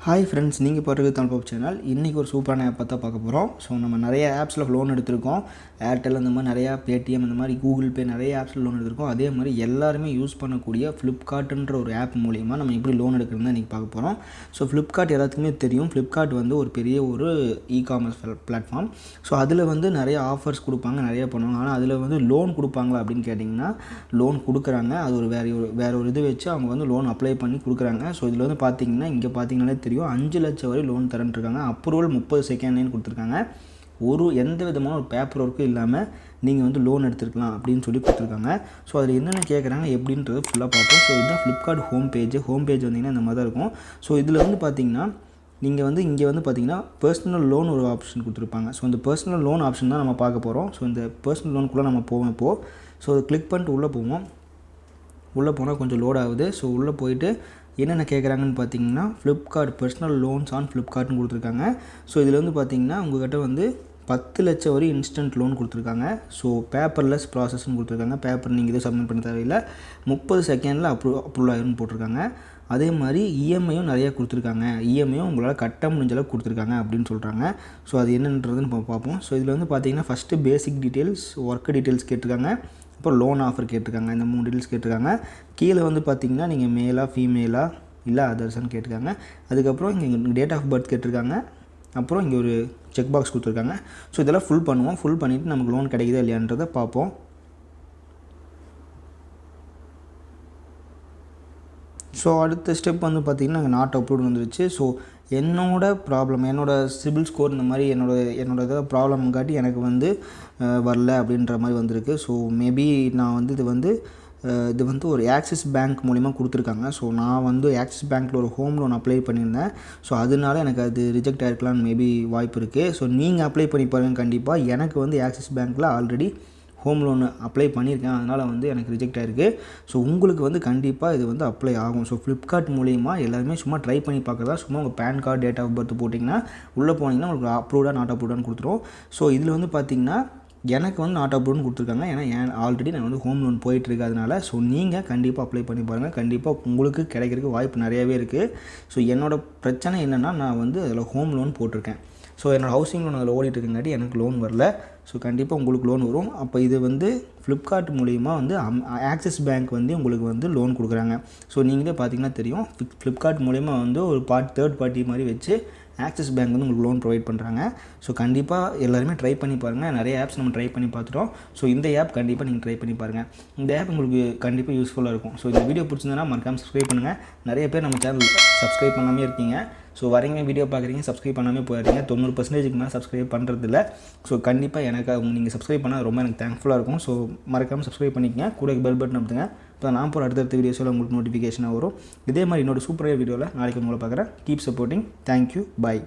Hi friends, நீங்கள் பார்க்குறது தமிழ் பப் channel. இன்றைக்கி ஒரு சூப்பரான ஆப் தான் பார்க்க போகிறோம். ஸோ நம்ம நிறைய ஆப்ஸில் லோன் எடுத்திருக்கோம். ஏர்டெல் அந்த மாதிரி நிறையா, பேடிஎம் இந்த மாதிரி, கூகுள் பே நிறைய ஆப்ஸில் லோன் எடுத்திருக்கோம். அதே மாதிரி எல்லாருமே யூஸ் பண்ணக்கூடிய ஃப்ளிப்கார்ட்டுன்ற ஒரு ஆப் மூலிமா நம்ம எப்படி லோன் எடுக்கிறதுன்னு இன்றைக்கி பார்க்க போகிறோம். ஸோ ஃப்ளிப்கார்ட் எல்லாத்துக்குமே தெரியும். ஃப்ளிப்கார்ட் வந்து ஒரு பெரிய ஒரு இ-காமர்ஸ் பிளாட்ஃபார்ம். ஸோ அதில் வந்து நிறைய ஆஃபர்ஸ் கொடுப்பாங்க, நிறைய பண்ணுவாங்க. ஆனால் அதில் வந்து லோன் கொடுப்பாங்களா அப்படின்னு கேட்டிங்கன்னா லோன் கொடுக்குறாங்க. அது ஒரு வேறு ஒரு இது வச்சு அவங்க வந்து லோன் அப்ளை பண்ணி கொடுக்குறாங்க. ஸோ இதில் வந்து பார்த்திங்கன்னா இங்கே பார்த்தீங்கன்னாலே தெரியும், 5 லட்சம் வரை லோன் தரேன்ருக்காங்க. அப்ரூவல் 30 செகண்ட்லேன்னு கொடுத்துருக்காங்க. எந்த விதமான ஒரு பேப்பர் ஒர்க்கும் இல்லாமல் நீங்கள் வந்து லோன் எடுத்துருக்கலாம் அப்படின்னு சொல்லி கொடுத்துருக்காங்க. ஸோ அதில் என்னென்ன கேட்குறாங்க எப்படின்றது ஃபுல்லாக பார்ப்போம். ஸோ இதுதான் ஃப்ளிப்கார்ட் ஹோம் பேஜ் வந்தீங்கன்னா இந்த மாதிரி தான் இருக்கும். ஸோ இதில் வந்து பார்த்திங்கன்னா நீங்கள் வந்து இங்கே வந்து பார்த்திங்கன்னா பர்சனல் லோன் ஒரு ஆப்ஷன் கொடுத்துருப்பாங்க. ஸோ இந்த பர்சனல் லோன் ஆப்ஷன் தான் நம்ம பார்க்க போகிறோம். ஸோ இந்த பர்சனல் லோனுக்குள்ளே நம்ம போவோம் இப்போது. ஸோ அதை கிளிக் பண்ணிட்டு உள்ளே போவோம். உள்ளே போனால் கொஞ்சம் லோட் ஆகுது. ஸோ உள்ளே போயிட்டு என்னென்ன கேட்குறாங்கன்னு பார்த்தீங்கன்னா ஃப்ளிப்கார்ட் பர்சனல் லோன்ஸ் ஆன் ஃப்ளிப்கார்ட்னு கொடுத்துருக்காங்க. ஸோ இதில் வந்து பார்த்திங்கன்னா உங்கள்கிட்ட வந்து 10 லட்சம் வரை இன்ஸ்டன்ட் லோன் கொடுத்துருக்காங்க. ஸோ பேப்பர்லெஸ் ப்ராசஸ்ன்னு கொடுத்துருக்காங்க. பேப்பர் நீங்கள் எதுவும் சப்மிட் பண்ண தேவையில்லை. 30 செகண்டில் அப்ரூவல் ஆகிரும்னு போட்டிருக்காங்க. அதே மாதிரி இஎம்ஐயும் நிறையா கொடுத்துருக்காங்க. இஎம்ஐயும் உங்களால் கட்ட முடிஞ்ச அளவுக்கு கொடுத்துருக்காங்க அப்படின்னு சொல்கிறாங்க. ஸோ அது என்னன்றதுன்னு பார்ப்போம். ஸோ இதில் வந்து பார்த்திங்கன்னா first basic details, work details கேட்டிருக்காங்க. அப்புறம் லோன் ஆஃபர் கேட்டிருக்காங்க. இந்த 3 டீட்டெயில்ஸ் கேட்டிருக்காங்க. கீழே வந்து பார்த்திங்கன்னா நீங்கள் மேலா ஃபீமேலா இல்லை அதர்ஸ்ன்னு கேட்டிருக்காங்க. அதுக்கப்புறம் இங்கே டேட் ஆஃப் பர்த் கேட்டிருக்காங்க. அப்புறம் இங்கே ஒரு செக் பாக்ஸ் கொடுத்துருக்காங்க. ஸோ இதெல்லாம் ஃபுல் பண்ணுவோம். ஃபுல் பண்ணிவிட்டு நமக்கு லோன் கிடைக்குதா இல்லையான்றதை பார்ப்போம். ஸோ அடுத்த ஸ்டெப் வந்து பார்த்திங்கன்னா நாட் அப்ரூவ்டு வந்துருச்சு. ஸோ என்னோடய சிபில் ஸ்கோர் இந்த மாதிரி என்னோட ஏதாவது ப்ராப்ளம் காட்டி எனக்கு வந்து வரல அப்படின்ற மாதிரி வந்திருக்கு. ஸோ மேபி நான் வந்து இது வந்து ஒரு ஆக்சிஸ் பேங்க் மூலிமா கொடுத்துருக்காங்க. ஸோ நான் வந்து ஆக்சிஸ் பேங்க்கில் ஒரு ஹோம் லோன் அப்ளை பண்ணியிருந்தேன். ஸோ அதனால எனக்கு அது ரிஜெக்ட் ஆகிருக்கலான்னு மேபி வாய்ப்பு இருக்குது. ஸோ நீங்கள் அப்ளை பண்ணி பாருங்கள். கண்டிப்பாக எனக்கு வந்து ஆக்சிஸ் பேங்க்கில் ஆல்ரெடி ஹோம் லோனு அப்ளை பண்ணியிருக்கேன். அதனால் வந்து எனக்கு ரிஜெக்ட் ஆகிருக்கு. ஸோ உங்களுக்கு வந்து கண்டிப்பாக இது வந்து அப்ளை ஆகும். ஸோ ஃப்ளிப்கார்ட் மூலிமா எல்லாருமே சும்மா ட்ரை பண்ணி பார்க்குறதா. சும்மா உங்கள் pan card, date of birth போட்டிங்கன்னா உள்ளே போனீங்கன்னா உங்களுக்கு அப்ரூவ்டாக நாட் அப்ரூவ்டான்னு கொடுத்துரும். ஸோ இதில் வந்து பார்த்திங்கன்னா எனக்கு வந்து நாட் அப்ரூவ்னு கொடுத்துருக்காங்க. ஏன்னா ஆல்ரெடி நான் வந்து ஹோம் லோன் போயிட்டுருக்கு. அதனால் ஸோ நீங்கள் கண்டிப்பாக அப்ளை பண்ணி பாருங்கள். கண்டிப்பாக உங்களுக்கு கிடைக்கிறதுக்கு வாய்ப்பு நிறையவே இருக்குது. ஸோ என்னோடய பிரச்சனை என்னென்னா நான் வந்து அதில் ஹோம் லோன் போட்டிருக்கேன். ஸோ என்னோடய ஹவுசிங் லோன் அதில் ஓடிட்டுருக்கங்காட்டி எனக்கு லோன் வரல. ஸோ கண்டிப்பாக உங்களுக்கு லோன் வரும். அப்போ இது வந்து ஃப்ளிப்கார்ட் மூலிமா வந்து ஆக்சிஸ் பேங்க் வந்து உங்களுக்கு வந்து லோன் கொடுக்குறாங்க. ஸோ நீங்களே பார்த்தீங்கன்னா தெரியும், ஃப்ளிப்கார்ட் மூலிமா வந்து ஒரு தேர்ட் பார்ட்டி மாதிரி வச்சு ஆக்சிஸ் பேங்க் வந்து உங்களுக்கு லோன் ப்ரொவைட் பண்ணுறாங்க. ஸோ கண்டிப்பாக எல்லாருமே ட்ரை பண்ணி பாருங்கள். நிறைய ஆப்ஸ் நம்ம ட்ரை பண்ணி பார்த்துட்டோம். ஸோ இந்த ஆப் கண்டிப்பாக நீங்கள் ட்ரை பண்ணி பாருங்கள். இந்த ஆப் உங்களுக்கு கண்டிப்பாக யூஸ்ஃபுல்லாக இருக்கும். ஸோ இந்த வீடியோ பிடிச்சிருந்தனா மறக்காமல் சப்ஸ்கிரைப் பண்ணுங்கள். நிறைய பேர் நம்ம சேனல் சப்ஸ்கிரைப் பண்ணாமே இருக்கீங்க. ஸோ வரீங்க, வீடியோ பார்க்குறீங்க, சப்ஸ்கிரைப் பண்ணாமல் போயிடுறீங்க. 90% மேலே சப்ஸ்கிரைப் பண்ணுறதில்ல. ஸோ கண்டிப்பாக எனக்கு நீங்கள் சப்ஸ்கிரைப் பண்ணால் ரொம்ப எனக்கு தேங்க்ஃபுல்லாக இருக்கும். ஸோ மறக்காமல் சப்ஸ்கிரைப் பண்ணிக்கங்க. கூட பெல் பட்டன் அமுத்துங்க. இப்போ நான் போகிற அடுத்தடுத்த வீடியோஸில் உங்களுக்கு நோட்டிஃபிகேஷனாக வரும். இதே மாதிரி இன்னொரு சூப்பரான வீடியோவில் நாளைக்கு உங்களை பார்க்குறேன். Keep supporting. தேங்க்யூ. பாய்.